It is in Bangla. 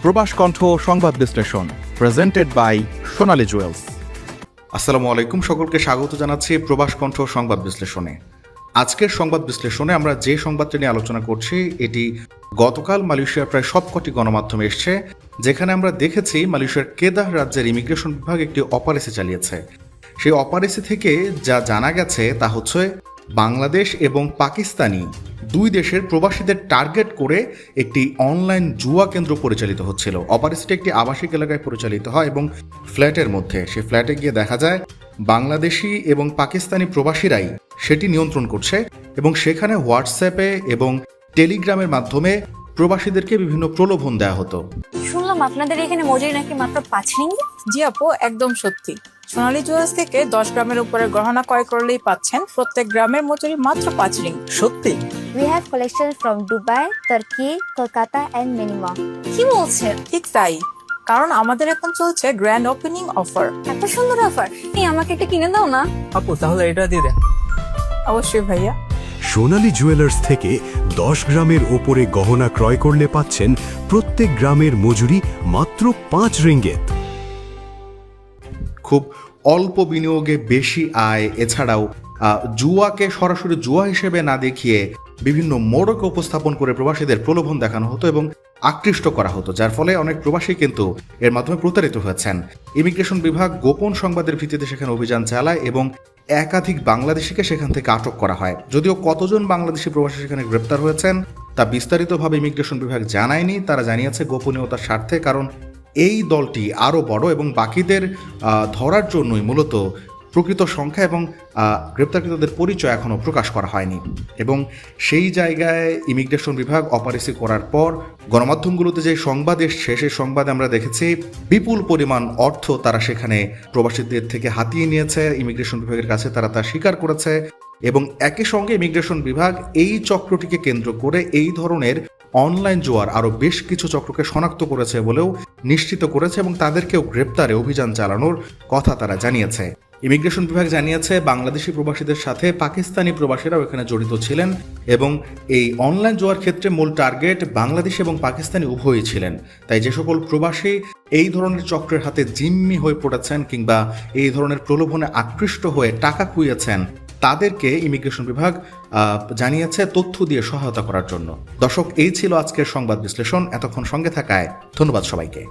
প্রবাস কণ্ঠ সংবাদ বিশ্লেষণ প্রেজেন্টেড বাই সোনালী জুয়েলস। আসসালামু আলাইকুম, সকলকে স্বাগত জানাচ্ছি প্রবাস কণ্ঠ সংবাদ বিশ্লেষণে। আজকের সংবাদ বিশ্লেষণে আমরা যে সংবাদটি নিয়ে আলোচনা করছি এটি গতকাল মালয়েশিয়ার প্রায় সবকটি গণমাধ্যমে এসছে, যেখানে আমরা দেখেছি মালয়েশিয়ার কেদাহ রাজ্যের ইমিগ্রেশন বিভাগ একটি অপারেশন চালিয়েছে। সেই অপারেশন থেকে যা জানা গেছে তা হচ্ছে বাংলাদেশ এবং পাকিস্তানি দুই দেশের প্রবাসীদের টার্গেট করে একটি অনলাইন জুয়া কেন্দ্র পরিচালিত হচ্ছিল। অপারেশনটি একটি আবাসিক এলাকায় পরিচালিত হয় এবং ফ্ল্যাটের মধ্যে, সেই ফ্ল্যাটে গিয়ে দেখা যায় বাংলাদেশি এবং পাকিস্তানি প্রবাসীরাই সেটি নিয়ন্ত্রণ করছে এবং সেখানে হোয়াটসঅ্যাপে এবং টেলিগ্রামের মাধ্যমে প্রবাসীদেরকে বিভিন্ন প্রলোভন দেওয়া হতো। শুনলাম আপনাদের এখানে মজুরি নাকি মাত্র 5 রিঙ্গিত। জি আপু, একদম সত্যি। সোনালী জুয়েলস থেকে 10 গ্রামের উপরে গহনা ক্রয় করলেই পাচ্ছেন প্রত্যেক গ্রামের মজুরি মাত্র 5 রিং। সত্যি? We have collections from Dubai, Turkey, Kolkata and many more. কি বলছেন? ঠিক তাই, কারণ আমাদের এখন চলছে গ্র্যান্ড ওপেনিং অফার। এত সুন্দর অফার, এই আমাকে একটা কিনে দাও না। আপু তাহলে এটা দিয়ে দেন। অবশ্যই ভাইয়া। সোনালী জুয়েলার্স থেকে 10 গ্রামের ওপরে গহনা ক্রয় করলে পাচ্ছেন প্রত্যেক গ্রামের মজুরি মাত্র 5 রিঙ্গিত। খুব অল্প বিনিয়োগে বেশি আয়, এছাড়াও জুয়াকে সরাসরি জুয়া হিসেবে না দেখিয়ে বিভিন্ন মোড়ক উপস্থাপন করে প্রবাসীদের প্রলোভন দেখানো হতো এবং আকৃষ্ট করা হতো, যার ফলে অনেক প্রবাসী কিন্তু এর মাধ্যমে প্রতারিত হয়েছেন। ইমিগ্রেশন বিভাগ গোপন সংবাদের ভিত্তিতে সেখানে অভিযান চালায় এবং একাধিক বাংলাদেশিকে সেখান থেকে আটক করা হয়। যদিও কতজন বাংলাদেশি প্রবাসী সেখানে গ্রেপ্তার হয়েছেন তা বিস্তারিতভাবে ইমিগ্রেশন বিভাগ জানায়নি। তারা জানিয়েছে গোপনীয়তার স্বার্থে, কারণ এই দলটি আরও বড় এবং বাকিদের ধরার জন্যই মূলত প্রকৃত সংখ্যা এবং গ্রেপ্তারকৃতদের পরিচয় এখনও প্রকাশ করা হয়নি। এবং সেই জায়গায় ইমিগ্রেশন বিভাগ অপারেশন করার পর গণমাধ্যমগুলোতে যে সংবাদ এসছে সেই সংবাদে আমরা দেখেছি বিপুল পরিমাণ অর্থ তারা সেখানে প্রবাসীদের থেকে হাতিয়ে নিয়েছে। ইমিগ্রেশন বিভাগের কাছে তারা তা স্বীকার করেছে এবং একই সঙ্গে ইমিগ্রেশন বিভাগ এই চক্রটিকে কেন্দ্র করে এই ধরনের অনলাইন জুয়ার আরও বেশ কিছু চক্রকে শনাক্ত করেছে বলেও নিশ্চিত করেছে এবং তাদেরকেও গ্রেপ্তারে অভিযান চালানোর কথা তারা জানিয়েছে। ইমিগ্রেশন বিভাগ জানিয়েছে বাংলাদেশি প্রবাসীদের সাথে পাকিস্তানি প্রবাসীরাও এখানে জড়িত ছিলেন এবং এই অনলাইন জুয়ার ক্ষেত্রে মূল টার্গেট বাংলাদেশ এবং পাকিস্তানি উভয়ই ছিলেন। তাই যে সকল প্রবাসী এই ধরনের চক্রের হাতে জিম্মি হয়ে পড়েছেন কিংবা এই ধরনের প্রলোভনে আকৃষ্ট হয়ে টাকা খুইয়েছেন, তাদেরকে ইমিগ্রেশন বিভাগ জানিয়েছে তথ্য দিয়ে সহায়তা করার জন্য। দর্শক, এই ছিল আজকের সংবাদ বিশ্লেষণ। এতক্ষণ সঙ্গে থাকায় ধন্যবাদ সবাইকে।